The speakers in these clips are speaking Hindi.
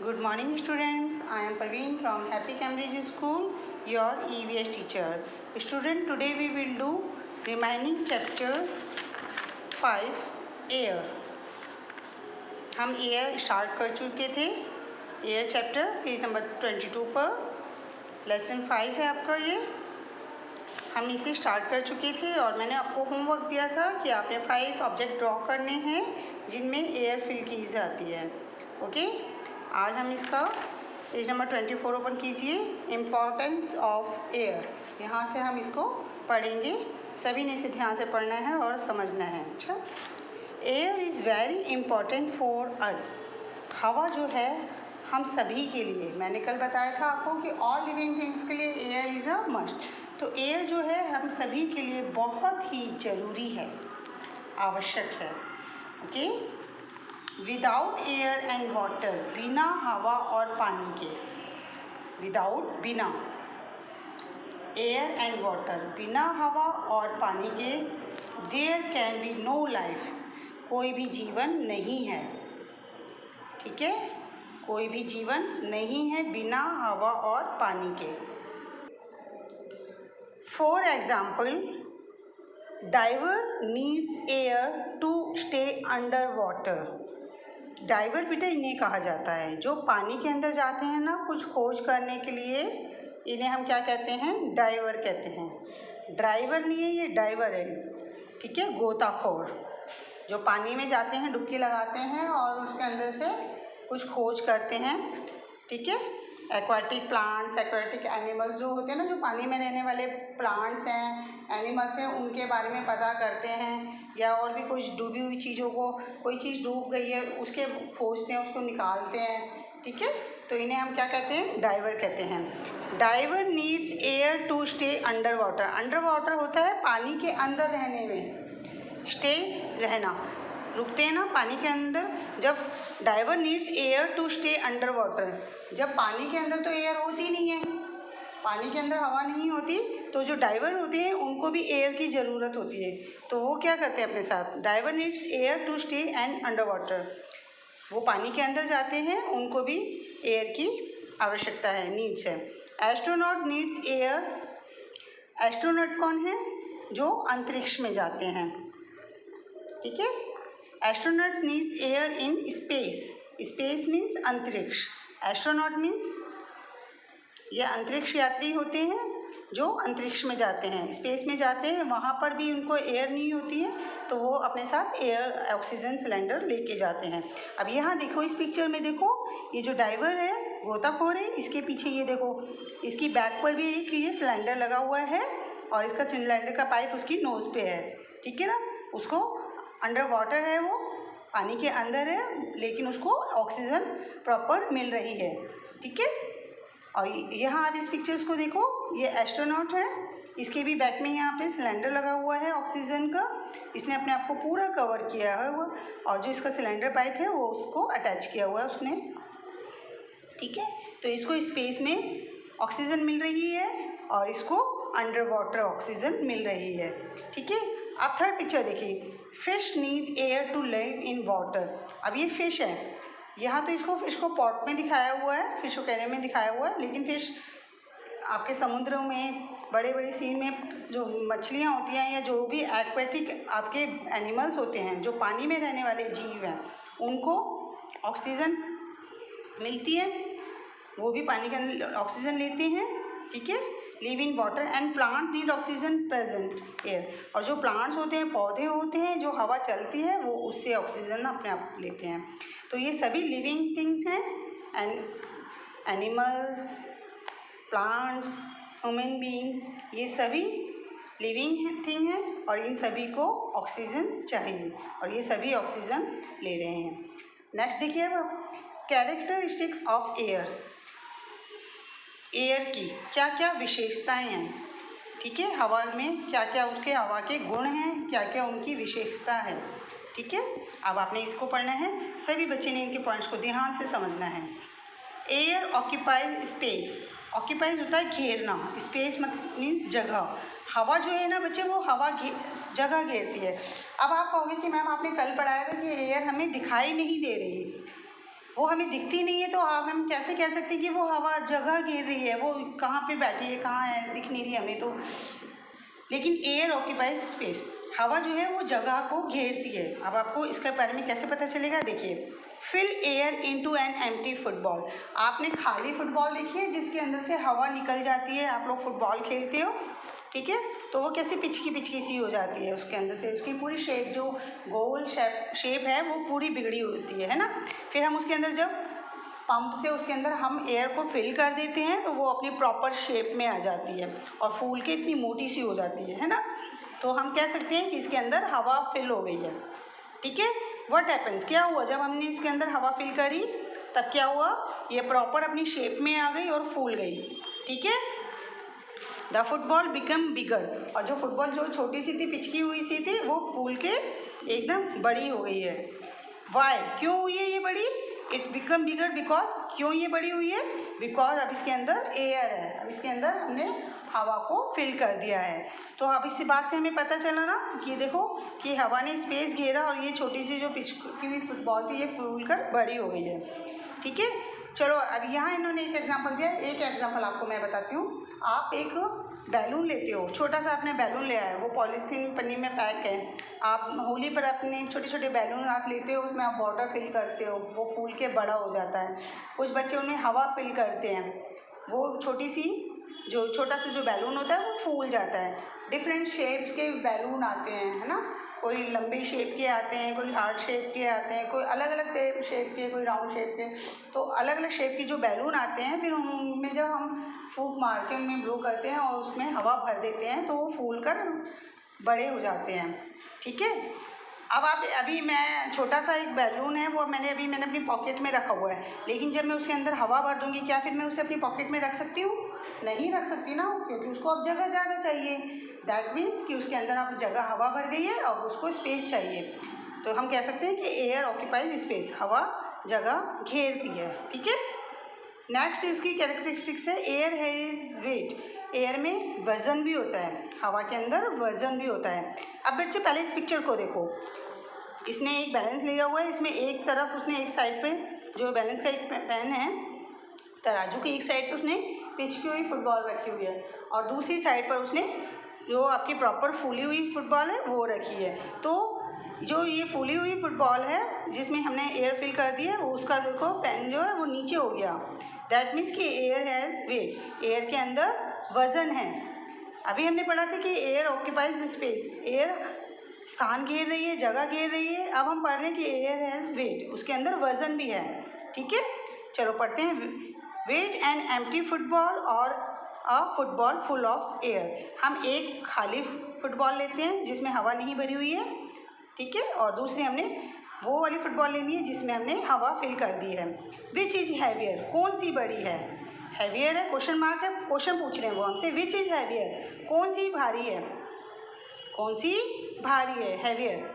Good morning students. I am Parveen from Happy Cambridge School, your EVS teacher. Student, today we will do remaining chapter 5 Air. हम एयर स्टार्ट कर चुके थे. एयर चैप्टर पेज नंबर 22 पर लेसन 5 है आपका. ये हम इसे स्टार्ट कर चुके थे और मैंने आपको होमवर्क दिया था कि आपने 5 ऑब्जेक्ट ड्रॉ करने हैं जिनमें एयर फिल की जाती है. ओके, आज हम इसका पेज नंबर 24 ओपन कीजिए. इम्पॉर्टेंस ऑफ एयर, यहाँ से हम इसको पढ़ेंगे. सभी ने इसे ध्यान से पढ़ना है और समझना है. अच्छा, air is very important for us. हवा जो है हम सभी के लिए, मैंने कल बताया था आपको कि ऑल लिविंग थिंग्स के लिए एयर इज़ अ मस्ट. तो एयर जो है हम सभी के लिए बहुत ही ज़रूरी है, आवश्यक है. Okay, without air and water, बिना हवा और पानी के. विदाउट, बिना, एयर एंड वाटर, बिना हवा और पानी के. There can be no life, कोई भी जीवन नहीं है. ठीक है, कोई भी जीवन नहीं है बिना हवा और पानी के. For example, diver needs air to stay under water. Diver बेटा इन्हें कहा जाता है जो पानी के अंदर जाते हैं ना कुछ खोज करने के लिए. इन्हें हम क्या कहते हैं? डाइवर कहते हैं. ड्राइवर नहीं है ये, डाइवर है. ठीक है, गोताखोर जो पानी में जाते हैं, डुबकी लगाते हैं और उसके अंदर से कुछ खोज करते हैं. ठीक है, एक्वाटिक प्लांट्स, एक्वाटिक एनिमल्स जो होते हैं ना, जो पानी में रहने वाले प्लांट्स हैं, एनिमल्स हैं, उनके बारे में पता करते हैं. या और भी कुछ डूबी हुई चीज़ों को, कोई चीज़ डूब गई है उसके खोजते हैं, उसको निकालते हैं. ठीक है, तो इन्हें हम क्या कहते हैं? डाइवर कहते हैं. Diver needs air to stay under water. Under water होता है पानी के अंदर रहने में. स्टे, रहना, रुकते हैं ना पानी के अंदर. जब diver needs air to stay under water, जब पानी के अंदर तो एयर होती नहीं है, पानी के अंदर हवा नहीं होती, तो जो डाइवर होते हैं उनको भी एयर की ज़रूरत होती है. तो वो क्या करते हैं अपने साथ? Diver needs air to stay and under water. वो पानी के अंदर जाते हैं, उनको भी एयर की आवश्यकता है, नीड्स है. Astronaut needs air. एस्ट्रोनॉट कौन है? जो अंतरिक्ष में जाते हैं. ठीक है, astronaut needs air in space. Space means अंतरिक्ष. एस्ट्रोनॉट मीन्स ये अंतरिक्ष यात्री होते हैं जो अंतरिक्ष में जाते हैं, स्पेस में जाते हैं. वहाँ पर भी उनको एयर नहीं होती है, तो वो अपने साथ एयर ऑक्सीजन सिलेंडर लेके जाते हैं. अब यहाँ देखो, इस पिक्चर में देखो, ये जो डाइवर है, गोताखोर है, इसके पीछे ये देखो, इसकी बैक पर भी एक ये सिलेंडर लगा हुआ है और इसका सिलेंडर का पाइप उसकी नोज़ पे है. ठीक है ना, उसको अंडर वाटर है, वो पानी के अंदर है, लेकिन उसको ऑक्सीजन प्रॉपर मिल रही है. ठीक है, और यहाँ आप इस पिक्चर्स को देखो, ये एस्ट्रोनॉट है, इसके भी बैक में यहाँ पे सिलेंडर लगा हुआ है ऑक्सीजन का. इसने अपने आप को पूरा कवर किया है वो, और जो इसका सिलेंडर पाइप है वो उसको अटैच किया हुआ है उसने. ठीक है, तो इसको स्पेस में ऑक्सीजन मिल रही है और इसको अंडर वाटर ऑक्सीजन मिल रही है. ठीक है, आप थर्ड पिक्चर देखिए. Fish need air to live in water. अब ये फिश है, यहाँ तो इसको फिश को पॉट में दिखाया हुआ है, फिश एक्वेरियम में दिखाया हुआ है, लेकिन फिश आपके समुद्रों में, बड़े बड़े सी में जो मछलियाँ होती हैं या जो भी एक्वेटिक आपके एनिमल्स होते हैं, जो पानी में रहने वाले जीव हैं, उनको ऑक्सीजन मिलती है, वो भी पानी के अंदर ऑक्सीजन लेते हैं. ठीक है, live in water and plant need oxygen present air. और जो प्लांट्स होते हैं, पौधे होते हैं, जो हवा चलती है वो उससे ऑक्सीजन अपने आप लेते हैं. तो ये सभी लिविंग थिंग्स हैं, एनिमल्स, प्लांट्स, ह्यूमन बीइंग्स, ये सभी लिविंग थिंग हैं और इन सभी को ऑक्सीजन चाहिए और ये सभी ऑक्सीजन ले रहे हैं. नेक्स्ट देखिए अब, कैरेक्टरिस्टिक्स ऑफ एयर. एयर की क्या क्या विशेषताएं हैं. ठीक है, हवा में क्या क्या उसके हवा के गुण हैं, क्या क्या उनकी विशेषता है. ठीक है, अब आपने इसको पढ़ना है. सभी बच्चे ने इनके पॉइंट्स को ध्यान से समझना है. Air occupies space. ऑक्यूपाइज होता है घेरना, स्पेस मतलब मीन्स जगह. हवा जो है ना बच्चे, वो हवा जगह घेरती है. अब आप कहोगे कि मैम आपने कल पढ़ाया था कि एयर हमें दिखाई नहीं दे रही. वो हमें दिखती नहीं है, तो हम कैसे कह सकते हैं कि वो हवा जगह घेर रही है, वो कहाँ पे बैठी है, कहाँ है, दिख नहीं रही हमें तो। लेकिन एयर ऑक्यूपाइज स्पेस, हवा जो है वो जगह को घेरती है। अब आपको इसके बारे में कैसे पता चलेगा, देखिए, fill air into an empty football. आपने खाली फुटबॉल देखी है जिसके अंदर से हवा निकल जाती है, आप लोग फुटबॉल खेलते हो, ठीक है, तो वो कैसे पिचकी पिचकी सी हो जाती है, उसके अंदर से उसकी पूरी शेप, जो गोल शेप है वो पूरी बिगड़ी होती है ना। फिर हम उसके अंदर जब पंप से उसके अंदर हम एयर को फिल कर देते हैं तो वो अपनी प्रॉपर शेप में आ जाती है और फूल के इतनी मोटी सी हो जाती है ना। तो हम कह सकते हैं कि इसके अंदर हवा फिल हो गई है, ठीक है। व्हाट हैपन्स, क्या हुआ जब हमने इसके अंदर हवा फिल करी, तब क्या हुआ, ये प्रॉपर अपनी शेप में आ गई और फूल गई, ठीक है। द फुटबॉल बिकम बिगर, और जो फुटबॉल जो छोटी सी थी, पिचकी हुई सी थी, वो फूल के एकदम बड़ी हो गई है। वाई, क्यों हुई है ये बड़ी, इट बिकम बिगर बिकॉज, क्यों ये बड़ी हुई है, बिकॉज अब इसके अंदर एयर है, अब इसके अंदर हमने हवा को फिल कर दिया है। तो अब इसी बात से हमें पता चला ना कि देखो कि हवा ने स्पेस घेरा और ये छोटी सी जो पिचकी हुई फुटबॉल थी ये फूल कर बड़ी हो गई है, ठीक है। चलो अब यहाँ इन्होंने एक एग्जांपल दिया है, एक एग्जांपल आपको मैं बताती हूँ। आप एक बैलून लेते हो, छोटा सा आपने बैलून ले आया, वो पॉलीथीन पन्नी में पैक है, आप होली पर अपने छोटे छोटे बैलून आप लेते हो, उसमें आप वाटर फिल करते हो, वो फूल के बड़ा हो जाता है। कुछ बच्चे उनमें हवा फिल करते हैं, वो छोटी सी जो छोटा सा जो बैलून होता है वो फूल जाता है। डिफरेंट शेप्स के बैलून आते हैं, है ना, कोई लंबी शेप के आते हैं, कोई हार्ट शेप के आते हैं, कोई अलग अलग शेप के, कोई राउंड शेप के। तो अलग अलग शेप के जो बैलून आते हैं, फिर उनमें जब हम फूंक मार के उनमें ब्लो करते हैं और उसमें हवा भर देते हैं तो वो फूल कर बड़े हो जाते हैं, ठीक है। अब आप अभी मैं छोटा सा एक बैलून है वो मैंने अपनी पॉकेट में रखा हुआ है, लेकिन जब मैं उसके अंदर हवा भर दूंगी, क्या फिर मैं उसे अपनी पॉकेट में रख सकती हूँ, नहीं रख सकती ना, क्योंकि उसको अब जगह ज़्यादा चाहिए। दैट मीन्स कि उसके अंदर अब जगह हवा भर गई है और उसको स्पेस चाहिए। तो हम कह सकते हैं कि एयर ऑक्यूपाइज स्पेस, हवा जगह घेरती है, ठीक है। नेक्स्ट इसकी कैरेक्टरिस्टिक्स है, एयर हैज वेट, एयर में वज़न भी होता है, हवा के अंदर वज़न भी होता है। अब बच्चे पहले इस पिक्चर को देखो, इसने एक बैलेंस लिया हुआ है, इसमें एक तरफ उसने एक साइड पे जो बैलेंस का एक पेन है, तराजू की एक साइड पे उसने पिचकी हुई फुटबॉल रखी हुई है और दूसरी साइड पर उसने जो आपकी प्रॉपर फूली हुई फुटबॉल है वो रखी है। तो जो ये फूली हुई फुटबॉल है जिसमें हमने एयर फिल कर दी है, उसका देखो पेन जो है वो नीचे हो गया। दैट मीन्स कि एयर हैज़ वेट, एयर के अंदर वज़न है। अभी हमने पढ़ा था कि एयर ऑक्यूपाइज स्पेस, एयर स्थान घेर रही है, जगह घेर रही है। अब हम पढ़ रहे हैं कि एयर हैज़ वेट, उसके अंदर वज़न भी है, ठीक है। चलो पढ़ते हैं, वेट एन एम्प्टी फुटबॉल और अ फुटबॉल फुल ऑफ एयर। हम एक खाली फुटबॉल लेते हैं जिसमें हवा नहीं भरी हुई है, ठीक है, और दूसरी हमने वो वाली फुटबॉल लेनी है जिसमें हमने हवा फिल कर दी है। विच इज़ हैवियर, कौन सी बड़ी है, हैवियर है, क्वेश्चन मार्क है, क्वेश्चन पूछ रहे हैं वो हमसे, विच इज़ हैवियर, कौन सी भारी है, कौन सी भारी है, heavier.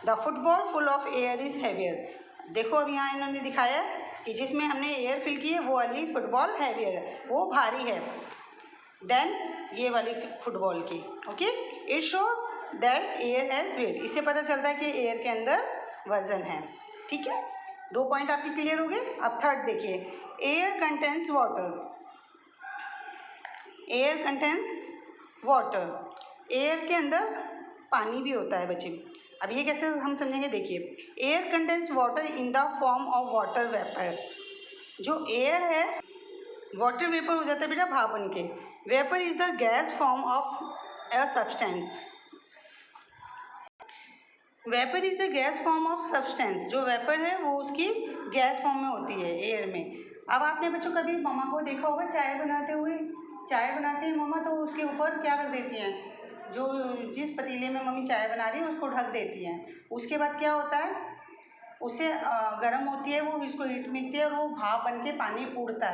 The football full of air is heavier. देखो अब यहाँ इन्होंने दिखाया है कि जिसमें हमने एयर फिल की है वो वाली फुटबॉल हैवियर है, वो भारी है देन ये वाली फुटबॉल की, okay. It show that air has wait, इससे पता चलता है कि एयर के अंदर वजन है, ठीक है। 2 पॉइंट आपके क्लियर हो गए। अब थर्ड देखिए, air contains water, air contains water, air के अंदर पानी भी होता है बच्चे। अब ये कैसे हम समझेंगे, देखिए, air contains water in the form of water vapour. जो एयर है वाटर वेपर हो जाता है बेटा भाप बन के। Vapour is the gas form of a substance, vapour is the gas form of substance, जो वेपर है वो उसकी गैस फॉर्म में होती है एयर में। अब आपने बच्चों कभी मम्मा को देखा होगा चाय बनाते हुए, चाय बनाती है मम्मा तो उसके ऊपर क्या रख देती हैं, जो जिस पतीले में मम्मी चाय बना रही है उसको ढक देती हैं। उसके बाद क्या होता है, उससे गर्म होती है, वो इसको हीट मिलती है और वो भाप बन के पानी उड़ता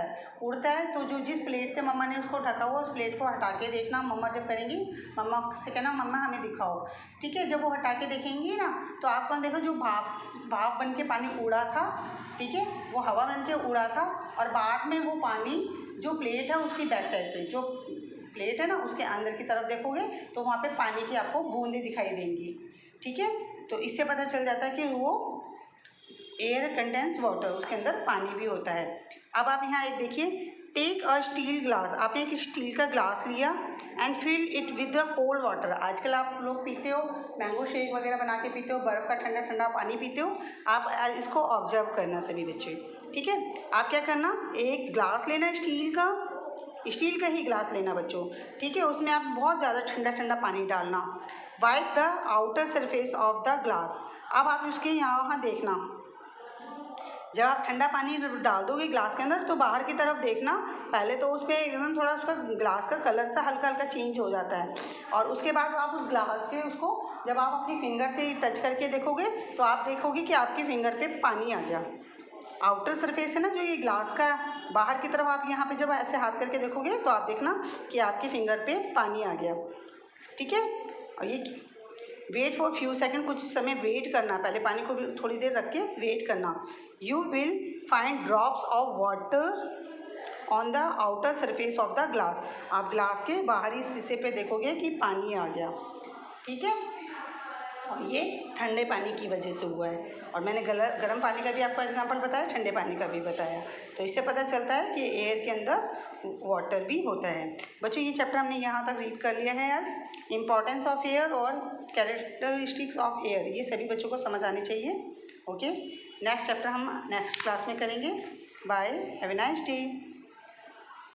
है। तो जो जिस प्लेट से मम्मा ने उसको ढका हुआ उस प्लेट को हटा के देखना, मम्मा जब करेंगी मम्मा से कहना मम्मा हमें दिखाओ, ठीक है। जब वो हटा के देखेंगी ना तो आपको देखो जो भाप बन के पानी उड़ा था, ठीक है, वो हवा बन के उड़ा था और बाद में वो पानी जो प्लेट है उसकी बैक साइड पे जो प्लेट है ना उसके अंदर की तरफ देखोगे तो वहाँ पे पानी की आपको बूंदें दिखाई देंगी, ठीक है। तो इससे पता चल जाता है कि वो एयर कंटेंस वाटर, उसके अंदर पानी भी होता है। अब आप यहाँ एक देखिए, टेक अ स्टील ग्लास, आपने एक स्टील का ग्लास लिया and fill it with the cold water. आजकल आप लोग पीते हो, मैंगो शेक वगैरह बना के पीते हो, बर्फ़ का ठंडा ठंडा पानी पीते हो। आप इसको ऑब्जर्व करना सभी बच्चे, ठीक है। आप क्या करना, एक ग्लास लेना स्टील का ही ग्लास लेना बच्चों, ठीक है। उसमें आप बहुत ज़्यादा ठंडा ठंडा पानी डालना। Wipe the outer surface of the glass. अब आप उसके यहाँ वहाँ देखना, जब आप ठंडा पानी डाल दोगे ग्लास के अंदर तो बाहर की तरफ देखना, पहले तो उस पर एकदम थोड़ा उसका ग्लास का कलर सा हल्का हल्का चेंज हो जाता है, और उसके बाद आप उस ग्लास के उसको जब आप अपनी फिंगर से टच करके देखोगे तो आप देखोगे कि आपकी फिंगर पे पानी आ गया। आउटर सरफेस है ना जो ये ग्लास का, बाहर की तरफ आप यहाँ पे जब ऐसे हाथ करके देखोगे तो आप देखना कि आपकी फिंगर पे पानी आ गया, ठीक है। और ये वेट फॉर फ्यू सेकंड, कुछ समय वेट करना, पहले पानी को थोड़ी देर रख के वेट करना। You will find drops of water on the outer surface of the glass. आप ग्लास के बाहरी हिस्से पे देखोगे कि पानी आ गया, ठीक है। और ये ठंडे पानी की वजह से हुआ है, और मैंने गर्म पानी का भी आपको एग्जांपल बताया, ठंडे पानी का भी बताया। तो इससे पता चलता है कि एयर के अंदर वाटर भी होता है। बच्चों ये चैप्टर हमने यहाँ तक रीड कर लिया है आज। इम्पॉर्टेंस ऑफ एयर और कैरेक्टरिस्टिक्स ऑफ एयर, ये सभी बच्चों को समझ आनी चाहिए। ओके, नेक्स्ट चैप्टर हम नेक्स्ट क्लास में करेंगे। Bye, have a nice day.